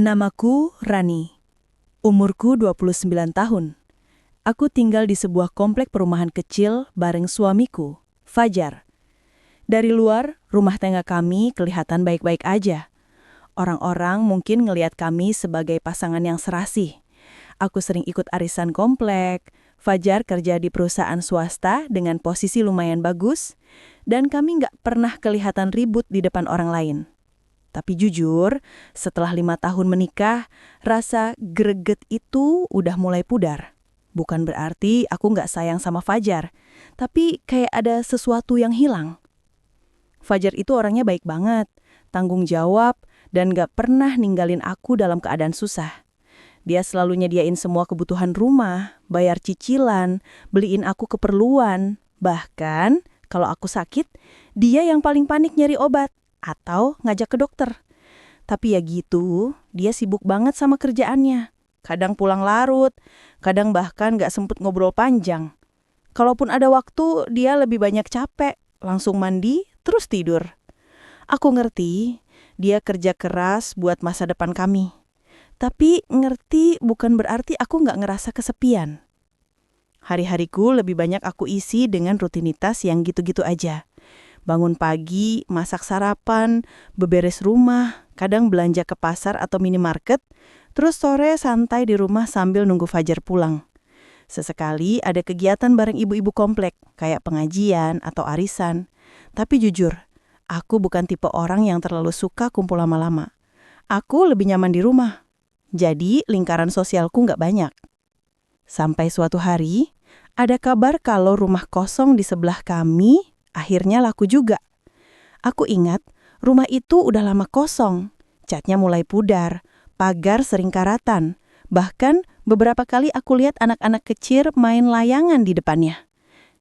Namaku Rani. Umurku 29 tahun. Aku tinggal di sebuah komplek perumahan kecil bareng suamiku, Fajar. Dari luar, rumah tangga kami kelihatan baik-baik aja. Orang-orang mungkin ngelihat kami sebagai pasangan yang serasi. Aku sering ikut arisan komplek, Fajar kerja di perusahaan swasta dengan posisi lumayan bagus, dan kami nggak pernah kelihatan ribut di depan orang lain. Tapi jujur, setelah 5 tahun menikah, rasa greget itu udah mulai pudar. Bukan berarti aku nggak sayang sama Fajar, tapi kayak ada sesuatu yang hilang. Fajar itu orangnya baik banget, tanggung jawab, dan nggak pernah ninggalin aku dalam keadaan susah. Dia selalu nyediain semua kebutuhan rumah, bayar cicilan, beliin aku keperluan. Bahkan, kalau aku sakit, dia yang paling panik nyari obat atau ngajak ke dokter. Tapi ya gitu, dia sibuk banget sama kerjaannya. Kadang pulang larut, kadang bahkan gak sempet ngobrol panjang. Kalaupun ada waktu, dia lebih banyak capek, langsung mandi, terus tidur. Aku ngerti, dia kerja keras buat masa depan kami. Tapi ngerti bukan berarti aku gak ngerasa kesepian. Hari-hariku lebih banyak aku isi dengan rutinitas yang gitu-gitu aja. Bangun pagi, masak sarapan, beberes rumah, kadang belanja ke pasar atau minimarket, terus sore santai di rumah sambil nunggu Fajar pulang. Sesekali ada kegiatan bareng ibu-ibu komplek, kayak pengajian atau arisan. Tapi jujur, aku bukan tipe orang yang terlalu suka kumpul lama-lama. Aku lebih nyaman di rumah. Jadi lingkaran sosialku nggak banyak. Sampai suatu hari, ada kabar kalau rumah kosong di sebelah kami akhirnya laku juga. Aku ingat, rumah itu udah lama kosong. Catnya mulai pudar, pagar sering karatan. Bahkan beberapa kali aku lihat anak-anak kecil main layangan di depannya.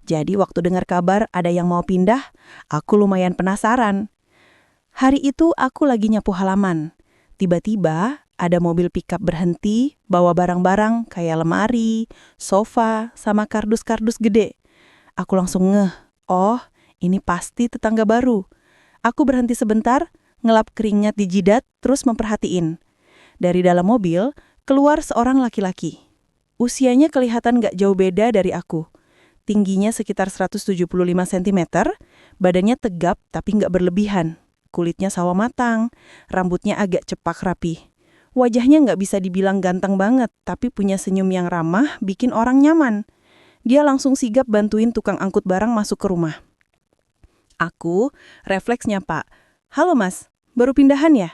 Jadi waktu dengar kabar ada yang mau pindah, aku lumayan penasaran. Hari itu aku lagi nyapu halaman. Tiba-tiba ada mobil pickup berhenti, bawa barang-barang kayak lemari, sofa, sama kardus-kardus gede. Aku langsung ngeh, oh, ini pasti tetangga baru. Aku berhenti sebentar, ngelap keringat di jidat, terus memperhatiin. Dari dalam mobil, keluar seorang laki-laki. Usianya kelihatan gak jauh beda dari aku. Tingginya sekitar 175 cm, badannya tegap tapi gak berlebihan. Kulitnya sawo matang, rambutnya agak cepak rapi. Wajahnya gak bisa dibilang ganteng banget, tapi punya senyum yang ramah, bikin orang nyaman. Dia langsung sigap bantuin tukang angkut barang masuk ke rumah. Aku refleks nyapa, "Halo mas, baru pindahan ya?"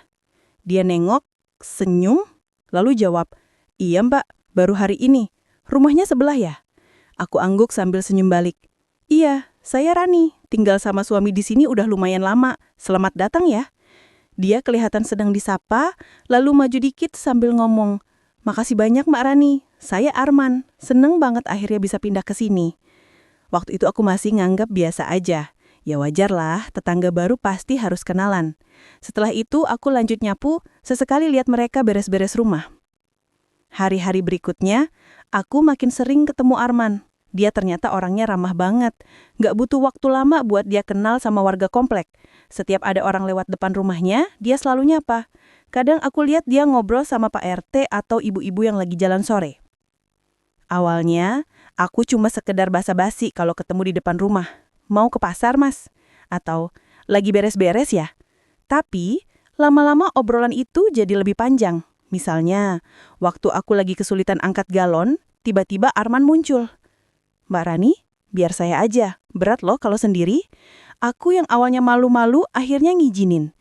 Dia nengok, senyum, lalu jawab, "Iya mbak, baru hari ini. Rumahnya sebelah ya?" Aku angguk sambil senyum balik. "Iya, saya Rani, tinggal sama suami di sini udah lumayan lama. Selamat datang ya." Dia kelihatan sedang disapa, lalu maju dikit sambil ngomong, "Makasih banyak Mbak Rani, saya Arman. Seneng banget akhirnya bisa pindah ke sini." Waktu itu aku masih nganggap biasa aja. Ya wajar lah, tetangga baru pasti harus kenalan. Setelah itu aku lanjut nyapu, sesekali lihat mereka beres-beres rumah. Hari-hari berikutnya, aku makin sering ketemu Arman. Dia ternyata orangnya ramah banget. Gak butuh waktu lama buat dia kenal sama warga komplek. Setiap ada orang lewat depan rumahnya, dia selalu nyapa. Kadang aku lihat dia ngobrol sama Pak RT atau ibu-ibu yang lagi jalan sore. Awalnya, aku cuma sekedar basa-basi kalau ketemu di depan rumah. "Mau ke pasar, Mas?" Atau "Lagi beres-beres ya?" Tapi, lama-lama obrolan itu jadi lebih panjang. Misalnya, waktu aku lagi kesulitan angkat galon, tiba-tiba Arman muncul. "Mbak Rani, biar saya aja. Berat loh kalau sendiri." Aku yang awalnya malu-malu akhirnya ngizinin.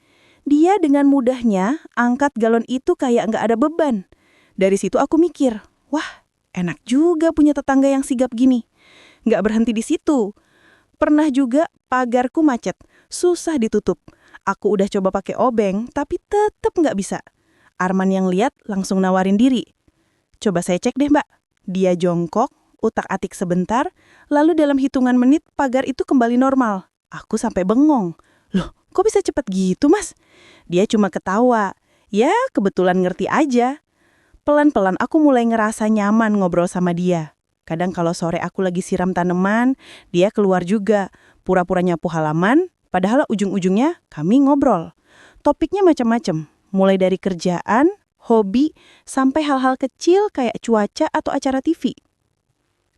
Dia dengan mudahnya angkat galon itu kayak nggak ada beban. Dari situ aku mikir, wah, enak juga punya tetangga yang sigap gini. Nggak berhenti di situ. Pernah juga pagarku macet, susah ditutup. Aku udah coba pakai obeng, tapi tetep nggak bisa. Arman yang lihat langsung nawarin diri. "Coba saya cek deh mbak." Dia jongkok, utak-atik sebentar, lalu dalam hitungan menit pagar itu kembali normal. Aku sampai bengong. "Loh, kok bisa cepet gitu mas?" Dia cuma ketawa. Ya, kebetulan ngerti aja. Pelan-pelan aku mulai ngerasa nyaman ngobrol sama dia. Kadang kalau sore aku lagi siram tanaman, dia keluar juga, pura-pura nyapu halaman, padahal ujung-ujungnya kami ngobrol. Topiknya macam-macam, mulai dari kerjaan, hobi, sampai hal-hal kecil kayak cuaca atau acara TV.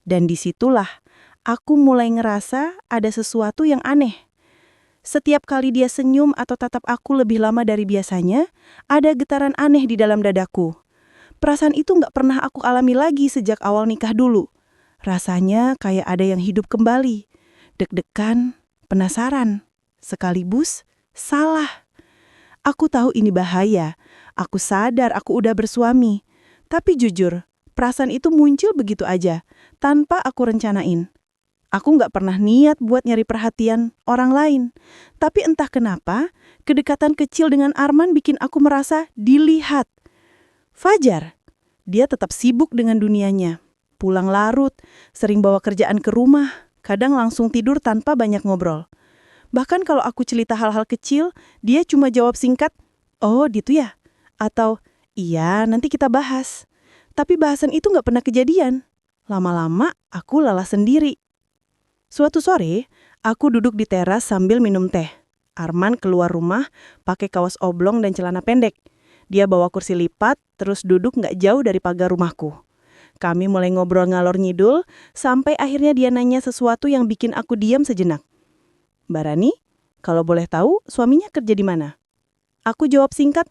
Dan disitulah aku mulai ngerasa ada sesuatu yang aneh. Setiap kali dia senyum atau tatap aku lebih lama dari biasanya, ada getaran aneh di dalam dadaku. Perasaan itu nggak pernah aku alami lagi sejak awal nikah dulu. Rasanya kayak ada yang hidup kembali. Deg-degan, penasaran, sekaligus salah. Aku tahu ini bahaya. Aku sadar aku udah bersuami. Tapi jujur, perasaan itu muncul begitu aja, tanpa aku rencanain. Aku nggak pernah niat buat nyari perhatian orang lain. Tapi entah kenapa, kedekatan kecil dengan Arman bikin aku merasa dilihat. Fajar, dia tetap sibuk dengan dunianya. Pulang larut, sering bawa kerjaan ke rumah, kadang langsung tidur tanpa banyak ngobrol. Bahkan kalau aku cerita hal-hal kecil, dia cuma jawab singkat, "Oh gitu ya?" Atau, "Iya, nanti kita bahas." Tapi bahasan itu nggak pernah kejadian. Lama-lama, aku lelah sendiri. Suatu sore, aku duduk di teras sambil minum teh. Arman keluar rumah pakai kaos oblong dan celana pendek. Dia bawa kursi lipat, terus duduk nggak jauh dari pagar rumahku. Kami mulai ngobrol ngalor ngidul, sampai akhirnya dia nanya sesuatu yang bikin aku diam sejenak. "Mbak Rani, kalau boleh tahu, suaminya kerja di mana?" Aku jawab singkat,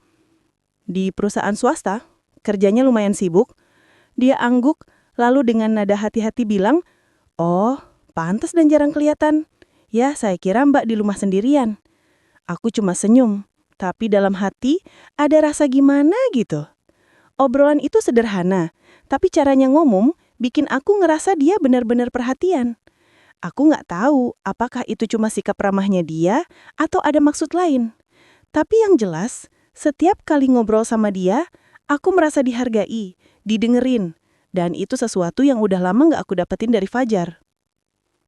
"Di perusahaan swasta, kerjanya lumayan sibuk." Dia angguk, lalu dengan nada hati-hati bilang, "Oh, pantas dan jarang kelihatan. Ya, saya kira Mbak di rumah sendirian." Aku cuma senyum, tapi dalam hati ada rasa gimana gitu. Obrolan itu sederhana, tapi caranya ngomong bikin aku ngerasa dia benar-benar perhatian. Aku nggak tahu apakah itu cuma sikap ramahnya dia atau ada maksud lain. Tapi yang jelas, setiap kali ngobrol sama dia, aku merasa dihargai, didengerin, dan itu sesuatu yang udah lama nggak aku dapetin dari Fajar.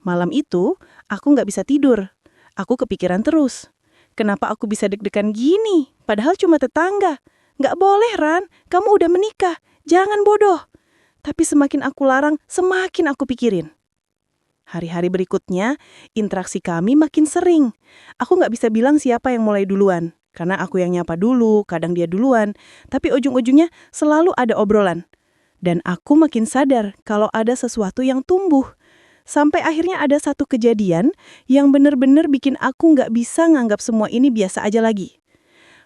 Malam itu, aku nggak bisa tidur. Aku kepikiran terus. Kenapa aku bisa deg-degan gini? Padahal cuma tetangga. Nggak boleh, Ran. Kamu udah menikah. Jangan bodoh. Tapi semakin aku larang, semakin aku pikirin. Hari-hari berikutnya, interaksi kami makin sering. Aku nggak bisa bilang siapa yang mulai duluan. Karena aku yang nyapa dulu, kadang dia duluan. Tapi ujung-ujungnya selalu ada obrolan. Dan aku makin sadar kalau ada sesuatu yang tumbuh. Sampai akhirnya ada satu kejadian yang benar-benar bikin aku nggak bisa nganggap semua ini biasa aja lagi.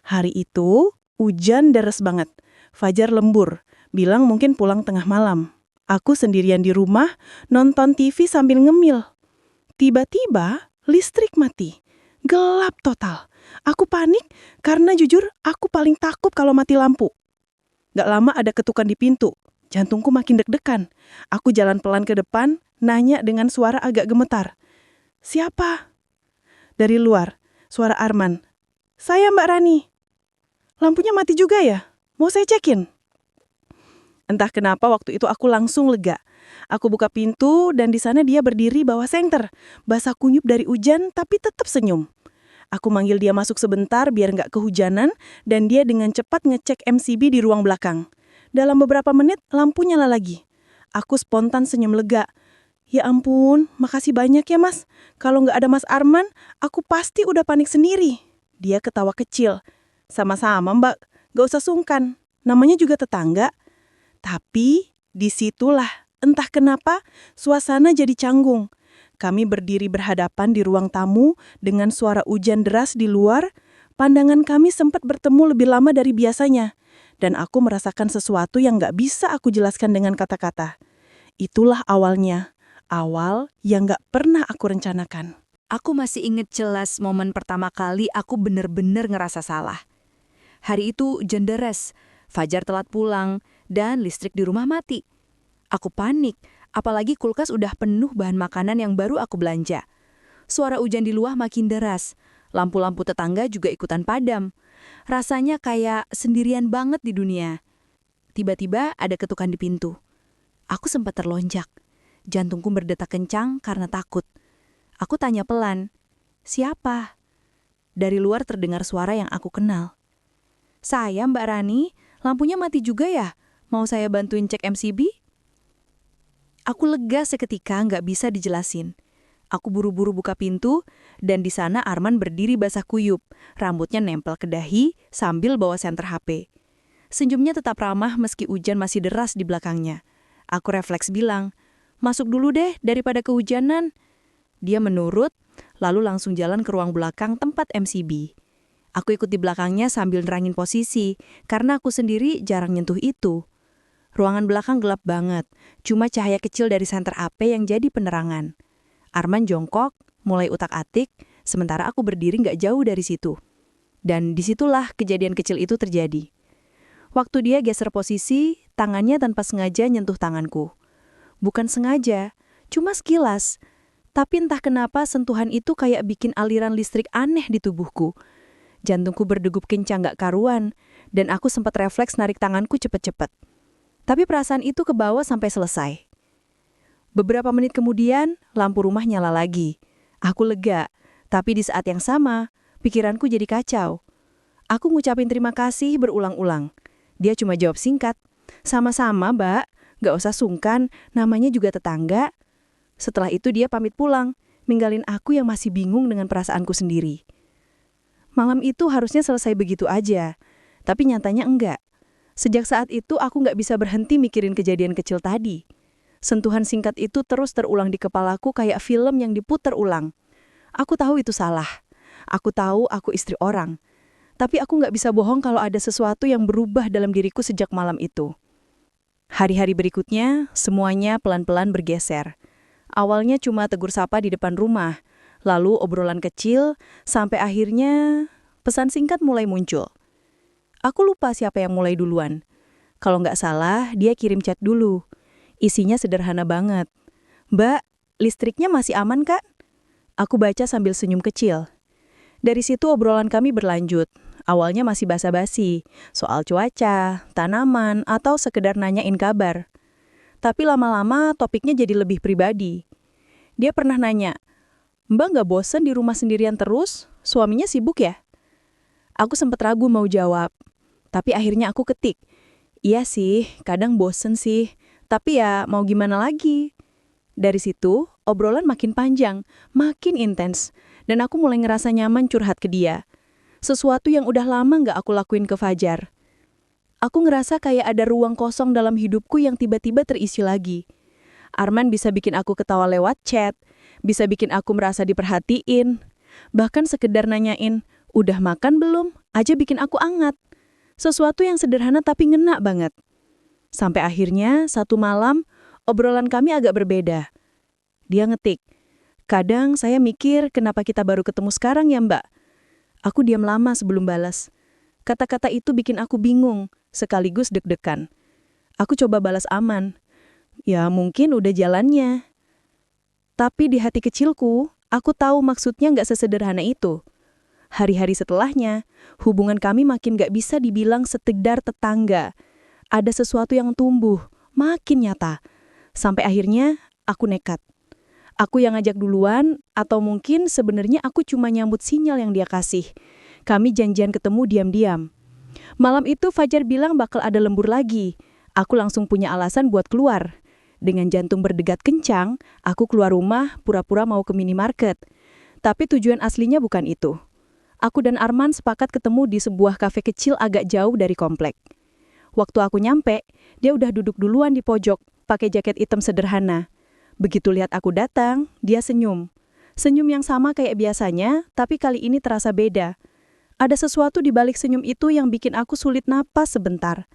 Hari itu, hujan deras banget. Fajar lembur, bilang mungkin pulang tengah malam. Aku sendirian di rumah, nonton TV sambil ngemil. Tiba-tiba, listrik mati. Gelap total. Aku panik karena jujur aku paling takut kalau mati lampu. Gak lama ada ketukan di pintu. Jantungku makin deg-degan. Aku jalan pelan ke depan, nanya dengan suara agak gemetar. "Siapa?" Dari luar, suara Arman. "Saya Mbak Rani." "Lampunya mati juga ya? Mau saya cekin?" Entah kenapa waktu itu aku langsung lega. Aku buka pintu dan di sana dia berdiri bawa senter. Basah kuyup dari hujan tapi tetap senyum. Aku manggil dia masuk sebentar biar nggak kehujanan dan dia dengan cepat ngecek MCB di ruang belakang. Dalam beberapa menit lampu nyala lagi. Aku spontan senyum lega. "Ya ampun, makasih banyak ya Mas. Kalau nggak ada Mas Arman, aku pasti udah panik sendiri." Dia ketawa kecil. "Sama-sama Mbak, nggak usah sungkan. Namanya juga tetangga." Tapi disitulah entah kenapa suasana jadi canggung. Kami berdiri berhadapan di ruang tamu dengan suara hujan deras di luar. Pandangan kami sempat bertemu lebih lama dari biasanya. Dan aku merasakan sesuatu yang gak bisa aku jelaskan dengan kata-kata. Itulah awalnya. Awal yang gak pernah aku rencanakan. Aku masih inget jelas momen pertama kali aku bener-bener ngerasa salah. Hari itu hujan deras, Fajar telat pulang, dan listrik di rumah mati. Aku panik, apalagi kulkas udah penuh bahan makanan yang baru aku belanja. Suara hujan di luar makin deras, lampu-lampu tetangga juga ikutan padam. Rasanya kayak sendirian banget di dunia. Tiba-tiba ada ketukan di pintu. Aku sempat terlonjak. Jantungku berdetak kencang karena takut. Aku tanya pelan, "Siapa?" Dari luar terdengar suara yang aku kenal. "Saya Mbak Rani, lampunya mati juga ya? Mau saya bantuin cek MCB?" Aku lega seketika nggak bisa dijelasin. Aku buru-buru buka pintu, dan di sana Arman berdiri basah kuyup, rambutnya nempel ke dahi sambil bawa senter HP. Senyumnya tetap ramah meski hujan masih deras di belakangnya. Aku refleks bilang, "Masuk dulu deh daripada kehujanan." Dia menurut, lalu langsung jalan ke ruang belakang tempat MCB. Aku ikut di belakangnya sambil nerangin posisi, karena aku sendiri jarang nyentuh itu. Ruangan belakang gelap banget, cuma cahaya kecil dari senter AP yang jadi penerangan. Arman jongkok, mulai utak-atik, sementara aku berdiri nggak jauh dari situ. Dan disitulah kejadian kecil itu terjadi. Waktu dia geser posisi, tangannya tanpa sengaja nyentuh tanganku. Bukan sengaja, cuma sekilas. Tapi entah kenapa sentuhan itu kayak bikin aliran listrik aneh di tubuhku. Jantungku berdegup kencang gak karuan, dan aku sempat refleks narik tanganku cepet-cepet. Tapi perasaan itu kebawa sampai selesai. Beberapa menit kemudian, lampu rumah nyala lagi. Aku lega, tapi di saat yang sama, pikiranku jadi kacau. Aku ngucapin terima kasih berulang-ulang. Dia cuma jawab singkat, "Sama-sama, Mbak. Gak usah sungkan, namanya juga tetangga." Setelah itu dia pamit pulang, ninggalin aku yang masih bingung dengan perasaanku sendiri. Malam itu harusnya selesai begitu aja, tapi nyatanya enggak. Sejak saat itu aku gak bisa berhenti mikirin kejadian kecil tadi. Sentuhan singkat itu terus terulang di kepalaku kayak film yang diputer ulang. Aku tahu itu salah. Aku tahu aku istri orang. Tapi aku nggak bisa bohong kalau ada sesuatu yang berubah dalam diriku sejak malam itu. Hari-hari berikutnya, semuanya pelan-pelan bergeser. Awalnya cuma tegur sapa di depan rumah, lalu obrolan kecil, sampai akhirnya pesan singkat mulai muncul. Aku lupa siapa yang mulai duluan. Kalau nggak salah, dia kirim chat dulu. Isinya sederhana banget. "Mbak, listriknya masih aman, Kak?" Aku baca sambil senyum kecil. Dari situ obrolan kami berlanjut. Awalnya masih basa-basi, soal cuaca, tanaman, atau sekedar nanyain kabar. Tapi lama-lama topiknya jadi lebih pribadi. Dia pernah nanya, "Mbak nggak bosen di rumah sendirian terus? Suaminya sibuk ya?" Aku sempat ragu mau jawab. Tapi akhirnya aku ketik, "Iya sih, kadang bosen sih. Tapi ya mau gimana lagi?" Dari situ, obrolan makin panjang, makin intens. Dan aku mulai ngerasa nyaman curhat ke dia. Sesuatu yang udah lama nggak aku lakuin ke Fajar. Aku ngerasa kayak ada ruang kosong dalam hidupku yang tiba-tiba terisi lagi. Arman bisa bikin aku ketawa lewat chat, bisa bikin aku merasa diperhatiin. Bahkan sekedar nanyain, "Udah makan belum?" aja bikin aku angat. Sesuatu yang sederhana tapi ngena banget. Sampai akhirnya, satu malam, obrolan kami agak berbeda. Dia ngetik, "Kadang saya mikir kenapa kita baru ketemu sekarang ya, Mbak?" Aku diam lama sebelum balas. Kata-kata itu bikin aku bingung, sekaligus deg-degan. Aku coba balas aman. Ya mungkin udah jalannya. Tapi di hati kecilku, aku tahu maksudnya nggak sesederhana itu. Hari-hari setelahnya, hubungan kami makin nggak bisa dibilang sekedar tetangga. Ada sesuatu yang tumbuh, makin nyata. Sampai akhirnya, aku nekat. Aku yang ngajak duluan, atau mungkin sebenarnya aku cuma nyambut sinyal yang dia kasih. Kami janjian ketemu diam-diam. Malam itu Fajar bilang bakal ada lembur lagi. Aku langsung punya alasan buat keluar. Dengan jantung berdegat kencang, aku keluar rumah pura-pura mau ke minimarket. Tapi tujuan aslinya bukan itu. Aku dan Arman sepakat ketemu di sebuah kafe kecil agak jauh dari komplek. Waktu aku nyampe, dia udah duduk duluan di pojok, pakai jaket hitam sederhana. Begitu lihat aku datang, dia senyum. Senyum yang sama kayak biasanya, tapi kali ini terasa beda. Ada sesuatu di balik senyum itu yang bikin aku sulit napas sebentar.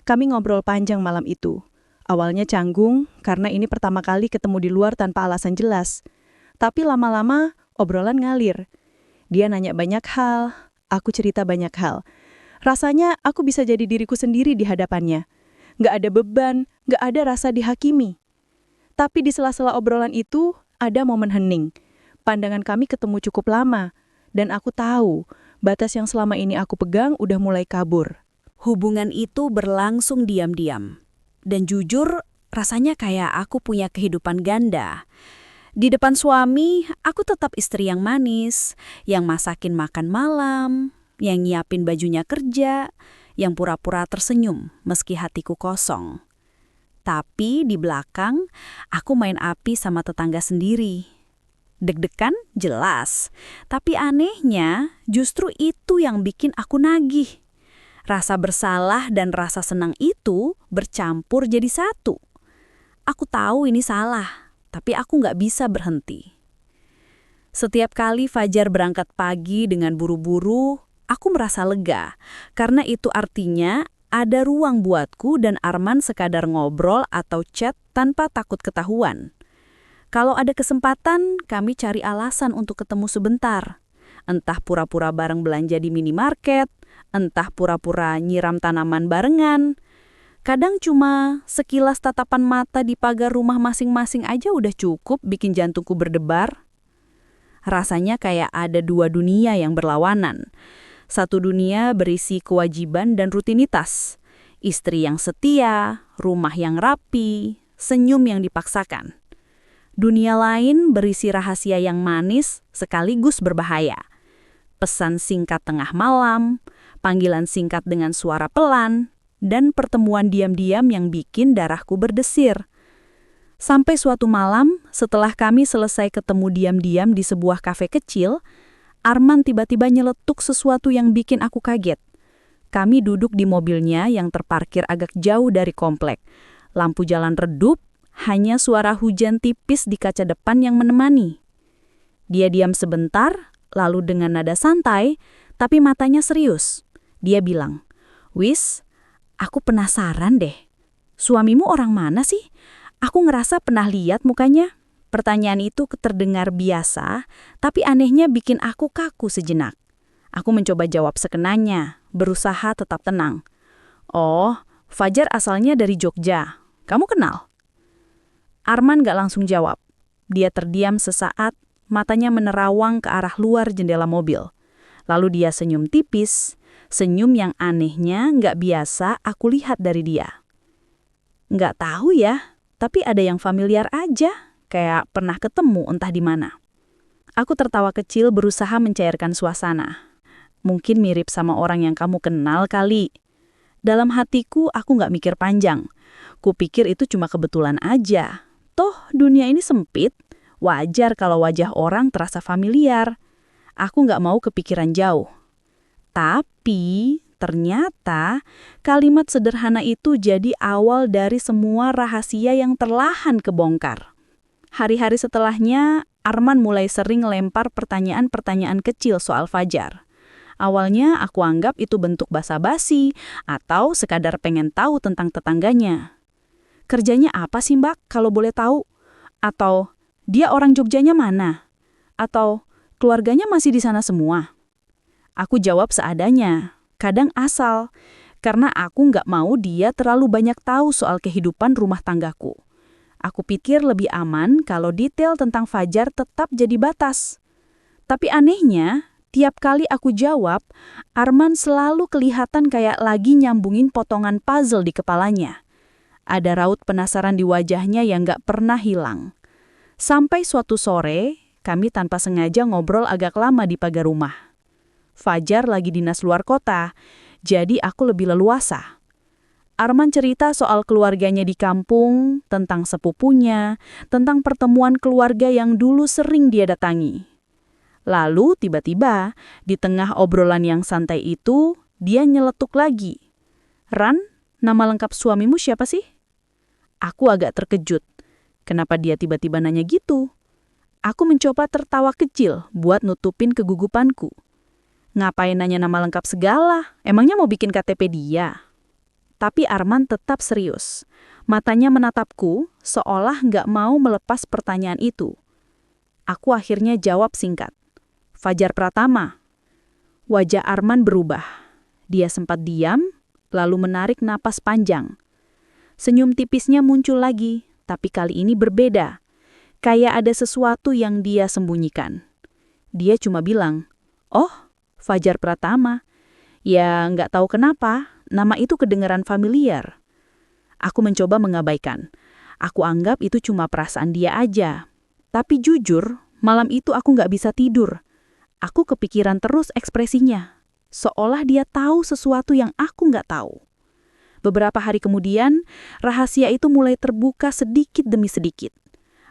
Kami ngobrol panjang malam itu. Awalnya canggung, karena ini pertama kali ketemu di luar tanpa alasan jelas. Tapi lama-lama, obrolan ngalir. Dia nanya banyak hal, aku cerita banyak hal. Rasanya aku bisa jadi diriku sendiri di hadapannya. Nggak ada beban, nggak ada rasa dihakimi. Tapi di sela-sela obrolan itu, ada momen hening. Pandangan kami ketemu cukup lama, dan aku tahu batas yang selama ini aku pegang udah mulai kabur. Hubungan itu berlangsung diam-diam. Dan jujur, rasanya kayak aku punya kehidupan ganda. Di depan suami, aku tetap istri yang manis, yang masakin makan malam, yang nyiapin bajunya kerja, yang pura-pura tersenyum meski hatiku kosong. Tapi di belakang, aku main api sama tetangga sendiri. Deg-degan jelas, tapi anehnya justru itu yang bikin aku nagih. Rasa bersalah dan rasa senang itu bercampur jadi satu. Aku tahu ini salah, tapi aku nggak bisa berhenti. Setiap kali Fajar berangkat pagi dengan buru-buru, aku merasa lega, karena itu artinya ada ruang buatku dan Arman sekadar ngobrol atau chat tanpa takut ketahuan. Kalau ada kesempatan, kami cari alasan untuk ketemu sebentar. Entah pura-pura bareng belanja di minimarket, entah pura-pura nyiram tanaman barengan. Kadang cuma sekilas tatapan mata di pagar rumah masing-masing aja udah cukup bikin jantungku berdebar. Rasanya kayak ada dua dunia yang berlawanan. Satu dunia berisi kewajiban dan rutinitas. Istri yang setia, rumah yang rapi, senyum yang dipaksakan. Dunia lain berisi rahasia yang manis sekaligus berbahaya. Pesan singkat tengah malam, panggilan singkat dengan suara pelan, dan pertemuan diam-diam yang bikin darahku berdesir. Sampai suatu malam, setelah kami selesai ketemu diam-diam di sebuah kafe kecil, Arman tiba-tiba nyeletuk sesuatu yang bikin aku kaget. Kami duduk di mobilnya yang terparkir agak jauh dari komplek. Lampu jalan redup, hanya suara hujan tipis di kaca depan yang menemani. Dia diam sebentar, lalu dengan nada santai, tapi matanya serius. Dia bilang, "Wis, aku penasaran deh. Suamimu orang mana sih? Aku ngerasa pernah lihat mukanya." Pertanyaan itu terdengar biasa, tapi anehnya bikin aku kaku sejenak. Aku mencoba jawab sekenanya, berusaha tetap tenang. "Oh, Fajar asalnya dari Jogja. Kamu kenal?" Arman gak langsung jawab. Dia terdiam sesaat, matanya menerawang ke arah luar jendela mobil. Lalu dia senyum tipis, senyum yang anehnya gak biasa aku lihat dari dia. Gak tahu ya, tapi ada yang familiar aja, kayak pernah ketemu entah di mana. Aku tertawa kecil berusaha mencairkan suasana. Mungkin mirip sama orang yang kamu kenal kali. Dalam hatiku aku gak mikir panjang. Kupikir itu cuma kebetulan aja. Toh dunia ini sempit, wajar kalau wajah orang terasa familiar. Aku gak mau kepikiran jauh. Tapi ternyata kalimat sederhana itu jadi awal dari semua rahasia yang perlahan kebongkar. Hari-hari setelahnya, Arman mulai sering lempar pertanyaan-pertanyaan kecil soal Fajar. Awalnya aku anggap itu bentuk basa-basi atau sekadar pengen tahu tentang tetangganya. Kerjanya apa sih Mbak kalau boleh tahu? Atau dia orang Jogjanya mana? Atau keluarganya masih di sana semua? Aku jawab seadanya, kadang asal, karena aku nggak mau dia terlalu banyak tahu soal kehidupan rumah tanggaku. Aku pikir lebih aman kalau detail tentang Fajar tetap jadi batas. Tapi anehnya, tiap kali aku jawab, Arman selalu kelihatan kayak lagi nyambungin potongan puzzle di kepalanya. Ada raut penasaran di wajahnya yang gak pernah hilang. Sampai suatu sore, kami tanpa sengaja ngobrol agak lama di pagar rumah. Fajar lagi dinas luar kota, jadi aku lebih leluasa. Arman cerita soal keluarganya di kampung, tentang sepupunya, tentang pertemuan keluarga yang dulu sering dia datangi. Lalu tiba-tiba, di tengah obrolan yang santai itu, dia nyeletuk lagi. "Ran, nama lengkap suamimu siapa sih?" Aku agak terkejut. Kenapa dia tiba-tiba nanya gitu? Aku mencoba tertawa kecil buat nutupin kegugupanku. Ngapain nanya nama lengkap segala? Emangnya mau bikin KTP dia? Tapi Arman tetap serius. Matanya menatapku seolah nggak mau melepas pertanyaan itu. Aku akhirnya jawab singkat. "Fajar Pratama." Wajah Arman berubah. Dia sempat diam, lalu menarik napas panjang. Senyum tipisnya muncul lagi, tapi kali ini berbeda. Kayak ada sesuatu yang dia sembunyikan. Dia cuma bilang, "Oh, Fajar Pratama." Ya, nggak tahu kenapa, nama itu kedengaran familiar. Aku mencoba mengabaikan. Aku anggap itu cuma perasaan dia aja. Tapi jujur, malam itu aku nggak bisa tidur. Aku kepikiran terus ekspresinya. Seolah dia tahu sesuatu yang aku nggak tahu. Beberapa hari kemudian, rahasia itu mulai terbuka sedikit demi sedikit.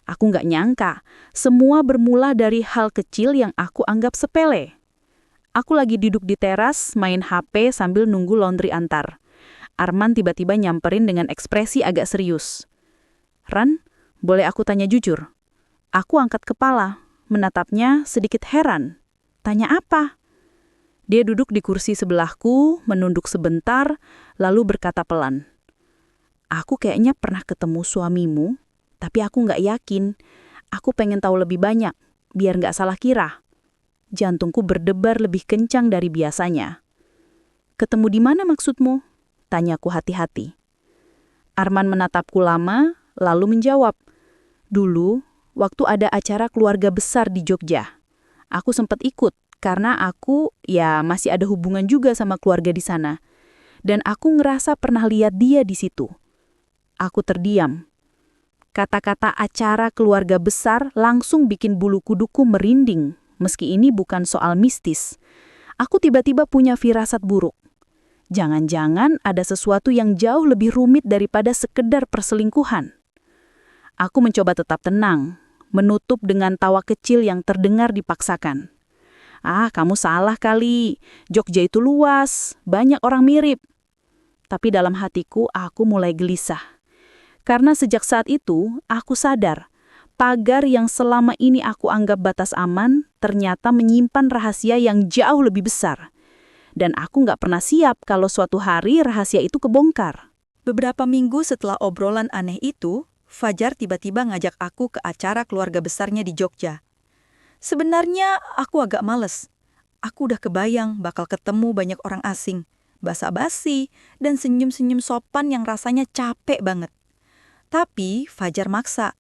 Aku nggak nyangka, semua bermula dari hal kecil yang aku anggap sepele. Aku lagi duduk di teras, main HP sambil nunggu laundry antar. Arman tiba-tiba nyamperin dengan ekspresi agak serius. "Ran, boleh aku tanya jujur?" Aku angkat kepala, menatapnya sedikit heran. "Tanya apa?" Dia duduk di kursi sebelahku, menunduk sebentar, lalu berkata pelan. "Aku kayaknya pernah ketemu suamimu, tapi aku nggak yakin. Aku pengen tahu lebih banyak, biar nggak salah kira." Jantungku berdebar lebih kencang dari biasanya. "Ketemu di mana maksudmu?" tanyaku hati-hati. Arman menatapku lama, lalu menjawab. "Dulu, waktu ada acara keluarga besar di Jogja. Aku sempat ikut, karena aku masih ada hubungan juga sama keluarga di sana. Dan aku ngerasa pernah lihat dia di situ." Aku terdiam. Kata-kata acara keluarga besar langsung bikin bulu kuduku merinding. Meski ini bukan soal mistis, aku tiba-tiba punya firasat buruk. Jangan-jangan ada sesuatu yang jauh lebih rumit daripada sekedar perselingkuhan. Aku mencoba tetap tenang, menutup dengan tawa kecil yang terdengar dipaksakan. "Kamu salah kali. Jogja itu luas, banyak orang mirip." Tapi dalam hatiku aku mulai gelisah. Karena sejak saat itu, aku sadar pagar yang selama ini aku anggap batas aman ternyata menyimpan rahasia yang jauh lebih besar. Dan aku nggak pernah siap kalau suatu hari rahasia itu kebongkar. Beberapa minggu setelah obrolan aneh itu, Fajar tiba-tiba ngajak aku ke acara keluarga besarnya di Jogja. Sebenarnya aku agak males. Aku udah kebayang bakal ketemu banyak orang asing, basa-basi, dan senyum-senyum sopan yang rasanya capek banget. Tapi Fajar maksa.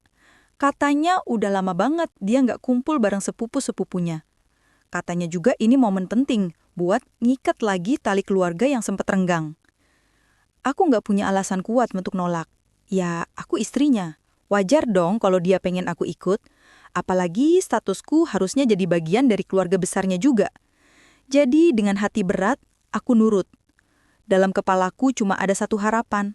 Katanya udah lama banget dia nggak kumpul bareng sepupu-sepupunya. Katanya juga ini momen penting buat ngikat lagi tali keluarga yang sempat renggang. Aku nggak punya alasan kuat untuk nolak. Ya, aku istrinya. Wajar dong kalau dia pengen aku ikut. Apalagi statusku harusnya jadi bagian dari keluarga besarnya juga. Jadi dengan hati berat, aku nurut. Dalam kepalaku cuma ada satu harapan.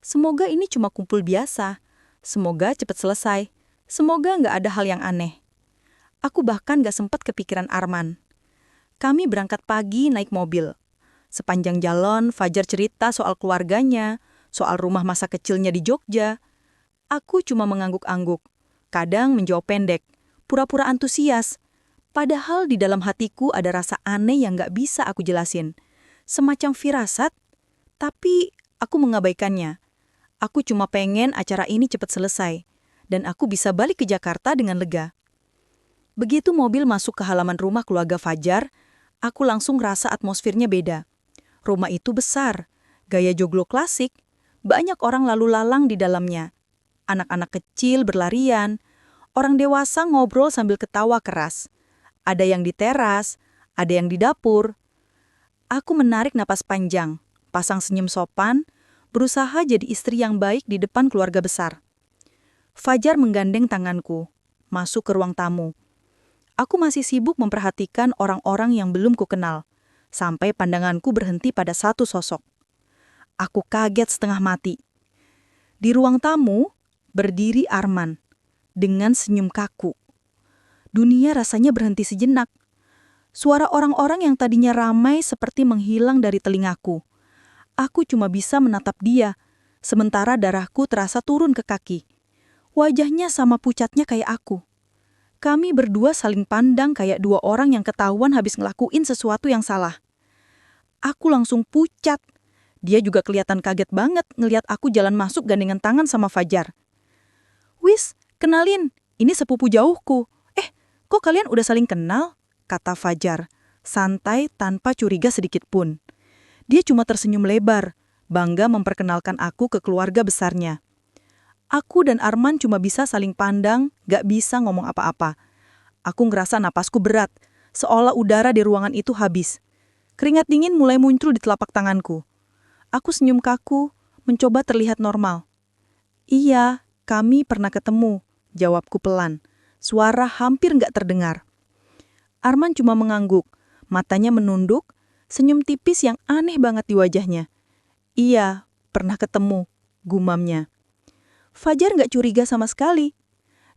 Semoga ini cuma kumpul biasa. Semoga cepat selesai. Semoga nggak ada hal yang aneh. Aku bahkan nggak sempat kepikiran Arman. Kami berangkat pagi naik mobil. Sepanjang jalan, Fajar cerita soal keluarganya, soal rumah masa kecilnya di Jogja. Aku cuma mengangguk-angguk. Kadang menjawab pendek, pura-pura antusias. Padahal di dalam hatiku ada rasa aneh yang nggak bisa aku jelasin. Semacam firasat, tapi aku mengabaikannya. Aku cuma pengen acara ini cepat selesai. Dan aku bisa balik ke Jakarta dengan lega. Begitu mobil masuk ke halaman rumah keluarga Fajar, aku langsung rasa atmosfernya beda. Rumah itu besar, gaya joglo klasik, banyak orang lalu lalang di dalamnya. Anak-anak kecil berlarian, orang dewasa ngobrol sambil ketawa keras. Ada yang di teras, ada yang di dapur. Aku menarik napas panjang, pasang senyum sopan, berusaha jadi istri yang baik di depan keluarga besar. Fajar menggandeng tanganku, masuk ke ruang tamu. Aku masih sibuk memperhatikan orang-orang yang belum kukenal, sampai pandanganku berhenti pada satu sosok. Aku kaget setengah mati. Di ruang tamu, berdiri Arman, dengan senyum kaku. Dunia rasanya berhenti sejenak. Suara orang-orang yang tadinya ramai seperti menghilang dari telingaku. Aku cuma bisa menatap dia, sementara darahku terasa turun ke kaki. Wajahnya sama pucatnya kayak aku. Kami berdua saling pandang kayak dua orang yang ketahuan habis ngelakuin sesuatu yang salah. Aku langsung pucat. Dia juga kelihatan kaget banget ngelihat aku jalan masuk gandengan tangan sama Fajar. "Wis, kenalin, ini sepupu jauhku. Kok kalian udah saling kenal?" kata Fajar, santai tanpa curiga sedikit pun. Dia cuma tersenyum lebar, bangga memperkenalkan aku ke keluarga besarnya. Aku dan Arman cuma bisa saling pandang, gak bisa ngomong apa-apa. Aku ngerasa napasku berat, seolah udara di ruangan itu habis. Keringat dingin mulai muncul di telapak tanganku. Aku senyum kaku, mencoba terlihat normal. "Iya, kami pernah ketemu," jawabku pelan. Suara hampir gak terdengar. Arman cuma mengangguk, matanya menunduk, senyum tipis yang aneh banget di wajahnya. "Iya, pernah ketemu," gumamnya. Fajar nggak curiga sama sekali.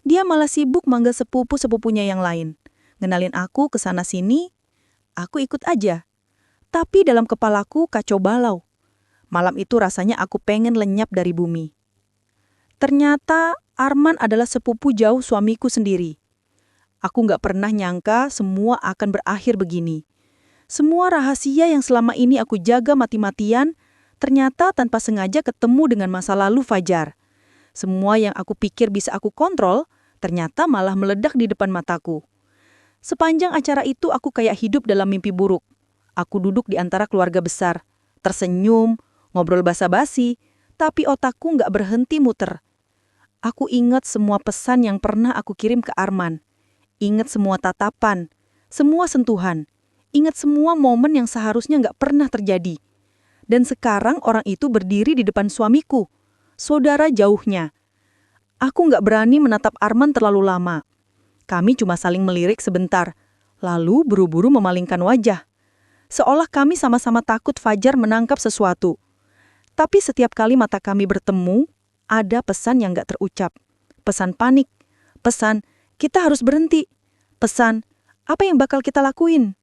Dia malah sibuk manggil sepupu-sepupunya yang lain. Ngenalin aku ke sana-sini. Aku ikut aja. Tapi dalam kepalaku kacau balau. Malam itu rasanya aku pengen lenyap dari bumi. Ternyata Arman adalah sepupu jauh suamiku sendiri. Aku nggak pernah nyangka semua akan berakhir begini. Semua rahasia yang selama ini aku jaga mati-matian, ternyata tanpa sengaja ketemu dengan masa lalu Fajar. Semua yang aku pikir bisa aku kontrol, ternyata malah meledak di depan mataku. Sepanjang acara itu aku kayak hidup dalam mimpi buruk. Aku duduk di antara keluarga besar, tersenyum, ngobrol basa-basi, tapi otakku nggak berhenti muter. Aku ingat semua pesan yang pernah aku kirim ke Arman. Ingat semua tatapan, semua sentuhan. Ingat semua momen yang seharusnya nggak pernah terjadi. Dan sekarang orang itu berdiri di depan suamiku, saudara jauhnya. Aku nggak berani menatap Arman terlalu lama. Kami cuma saling melirik sebentar, lalu buru-buru memalingkan wajah. Seolah kami sama-sama takut Fajar menangkap sesuatu. Tapi setiap kali mata kami bertemu, ada pesan yang nggak terucap. Pesan panik, pesan kita harus berhenti, pesan apa yang bakal kita lakuin.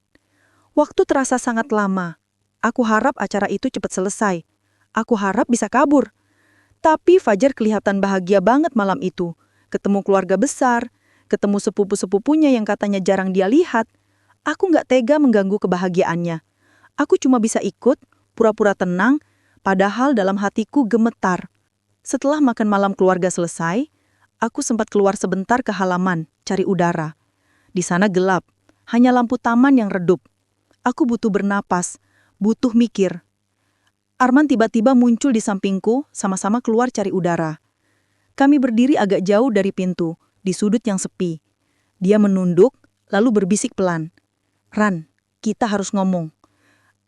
Waktu terasa sangat lama. Aku harap acara itu cepat selesai. Aku harap bisa kabur. Tapi Fajar kelihatan bahagia banget malam itu. Ketemu keluarga besar, ketemu sepupu-sepupunya yang katanya jarang dia lihat. Aku nggak tega mengganggu kebahagiaannya. Aku cuma bisa ikut, pura-pura tenang, padahal dalam hatiku gemetar. Setelah makan malam keluarga selesai, aku sempat keluar sebentar ke halaman, cari udara. Di sana gelap, hanya lampu taman yang redup. Aku butuh bernapas, butuh mikir. Arman tiba-tiba muncul di sampingku, sama-sama keluar cari udara. Kami berdiri agak jauh dari pintu, di sudut yang sepi. Dia menunduk, lalu berbisik pelan. "Ran, kita harus ngomong."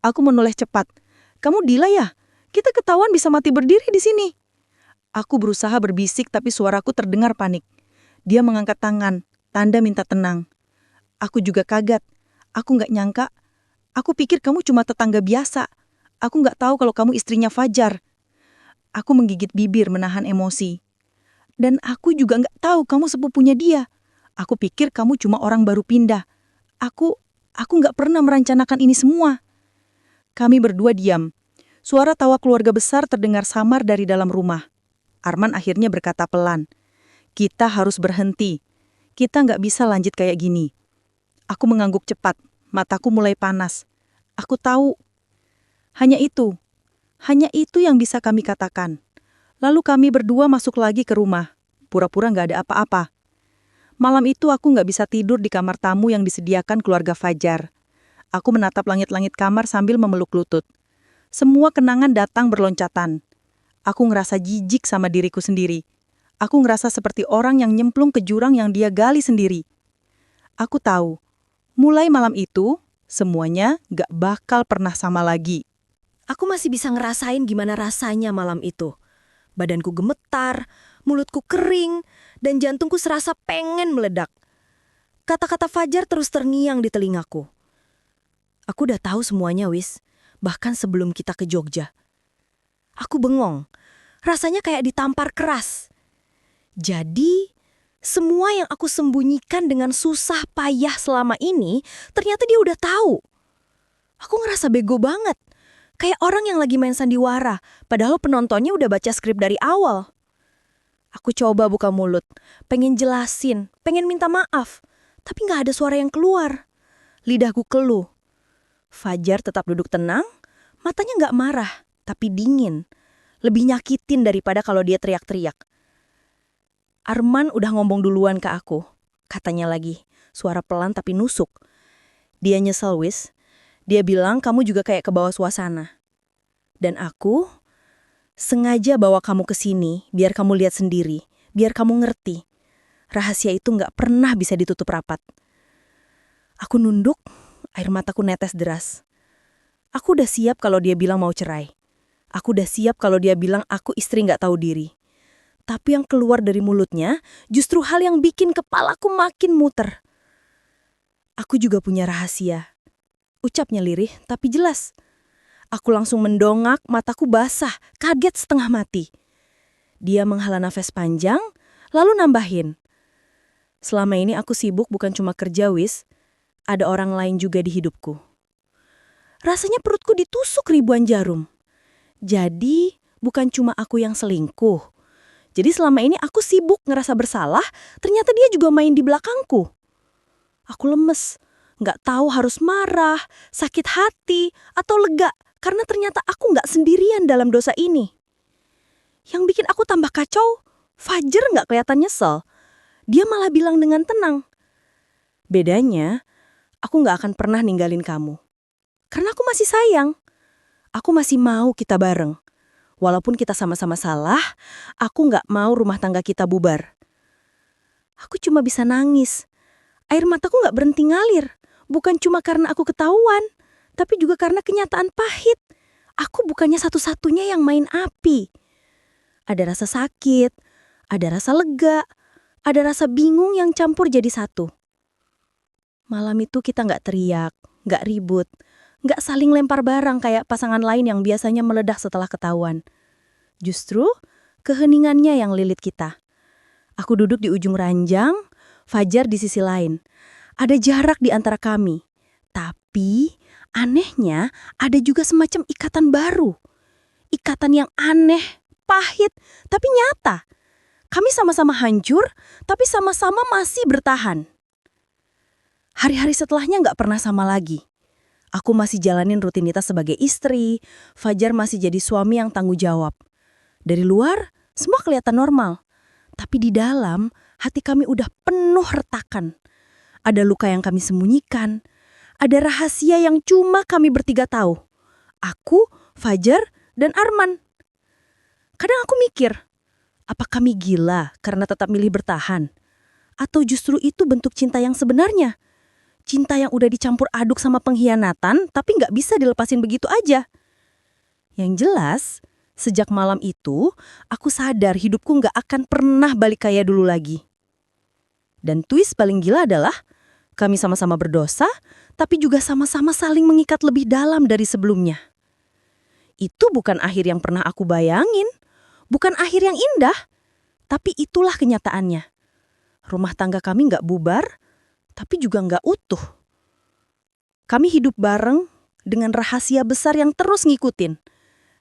Aku menoleh cepat. "Kamu gila ya? Kita ketahuan bisa mati berdiri di sini." Aku berusaha berbisik tapi suaraku terdengar panik. Dia mengangkat tangan, tanda minta tenang. Aku juga kaget. Aku nggak nyangka. Aku pikir kamu cuma tetangga biasa. Aku nggak tahu kalau kamu istrinya Fajar. Aku menggigit bibir menahan emosi. Dan aku juga nggak tahu kamu sepupunya dia. Aku pikir kamu cuma orang baru pindah. Aku nggak pernah merencanakan ini semua. Kami berdua diam. Suara tawa keluarga besar terdengar samar dari dalam rumah. Arman akhirnya berkata pelan, "Kita harus berhenti. Kita nggak bisa lanjut kayak gini." Aku mengangguk cepat. Mataku mulai panas. Aku tahu. Hanya itu yang bisa kami katakan. Lalu kami berdua masuk lagi ke rumah. Pura-pura nggak ada apa-apa. Malam itu aku nggak bisa tidur di kamar tamu yang disediakan keluarga Fajar. Aku menatap langit-langit kamar sambil memeluk lutut. Semua kenangan datang berloncatan. Aku ngerasa jijik sama diriku sendiri. Aku ngerasa seperti orang yang nyemplung ke jurang yang dia gali sendiri. Aku tahu. Mulai malam itu, semuanya gak bakal pernah sama lagi. Aku masih bisa ngerasain gimana rasanya malam itu. Badanku gemetar, mulutku kering, dan jantungku serasa pengen meledak. Kata-kata Fajar terus terngiang di telingaku. Aku udah tahu semuanya, Wis. Bahkan sebelum kita ke Jogja. Aku bengong. Rasanya kayak ditampar keras. Jadi, semua yang aku sembunyikan dengan susah payah selama ini, ternyata dia udah tahu. Aku ngerasa bego banget. Kayak orang yang lagi main sandiwara, padahal penontonnya udah baca skrip dari awal. Aku coba buka mulut, pengen jelasin, pengen minta maaf. Tapi gak ada suara yang keluar. Lidahku keluh. Fajar tetap duduk tenang, matanya gak marah, tapi dingin. Lebih nyakitin daripada kalau dia teriak-teriak. Arman udah ngomong duluan ke aku. Katanya lagi, suara pelan tapi nusuk. Dia nyesel, Wis. Dia bilang kamu juga kayak kebawa suasana. Dan aku sengaja bawa kamu ke sini biar kamu lihat sendiri, biar kamu ngerti. Rahasia itu nggak pernah bisa ditutup rapat. Aku nunduk, air mataku netes deras. Aku udah siap kalau dia bilang mau cerai. Aku udah siap kalau dia bilang aku istri nggak tahu diri. Tapi yang keluar dari mulutnya justru hal yang bikin kepalaku makin muter. Aku juga punya rahasia. Ucapnya lirih tapi jelas. Aku langsung mendongak, mataku basah, kaget setengah mati. Dia menghela nafas panjang, lalu nambahin. Selama ini aku sibuk bukan cuma kerja, Wis. Ada orang lain juga di hidupku. Rasanya perutku ditusuk ribuan jarum. Jadi, bukan cuma aku yang selingkuh. Jadi selama ini aku sibuk ngerasa bersalah, ternyata dia juga main di belakangku. Aku lemes, nggak tahu harus marah, sakit hati, atau lega, karena ternyata aku nggak sendirian dalam dosa ini. Yang bikin aku tambah kacau, Fajar nggak kelihatan nyesel. Dia malah bilang dengan tenang, bedanya, aku nggak akan pernah ninggalin kamu. Karena aku masih sayang. Aku masih mau kita bareng. Walaupun kita sama-sama salah, aku nggak mau rumah tangga kita bubar. Aku cuma bisa nangis. Air mataku nggak berhenti ngalir. Bukan cuma karena aku ketahuan, tapi juga karena kenyataan pahit. Aku bukannya satu-satunya yang main api. Ada rasa sakit, ada rasa lega, ada rasa bingung yang campur jadi satu. Malam itu kita nggak teriak, nggak ribut, nggak saling lempar barang kayak pasangan lain yang biasanya meledak setelah ketahuan. Justru, keheningannya yang lilit kita. Aku duduk di ujung ranjang, Fajar di sisi lain. Ada jarak di antara kami. Tapi, anehnya ada juga semacam ikatan baru. Ikatan yang aneh, pahit, tapi nyata. Kami sama-sama hancur, tapi sama-sama masih bertahan. Hari-hari setelahnya nggak pernah sama lagi. Aku masih jalanin rutinitas sebagai istri, Fajar masih jadi suami yang tanggung jawab. Dari luar, semua kelihatan normal. Tapi di dalam, hati kami udah penuh retakan. Ada luka yang kami sembunyikan. Ada rahasia yang cuma kami bertiga tahu. Aku, Fajar, dan Arman. Kadang aku mikir, apa kami gila karena tetap milih bertahan? Atau justru itu bentuk cinta yang sebenarnya? Cinta yang udah dicampur aduk sama pengkhianatan, tapi nggak bisa dilepasin begitu aja. Yang jelas, sejak malam itu, aku sadar hidupku nggak akan pernah balik kayak dulu lagi. Dan twist paling gila adalah, kami sama-sama berdosa, tapi juga sama-sama saling mengikat lebih dalam dari sebelumnya. Itu bukan akhir yang pernah aku bayangin, bukan akhir yang indah, tapi itulah kenyataannya. Rumah tangga kami nggak bubar, tapi juga nggak utuh. Kami hidup bareng dengan rahasia besar yang terus ngikutin.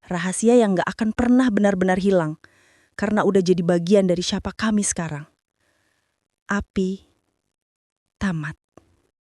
Rahasia yang nggak akan pernah benar-benar hilang, karena udah jadi bagian dari siapa kami sekarang. Api tamat.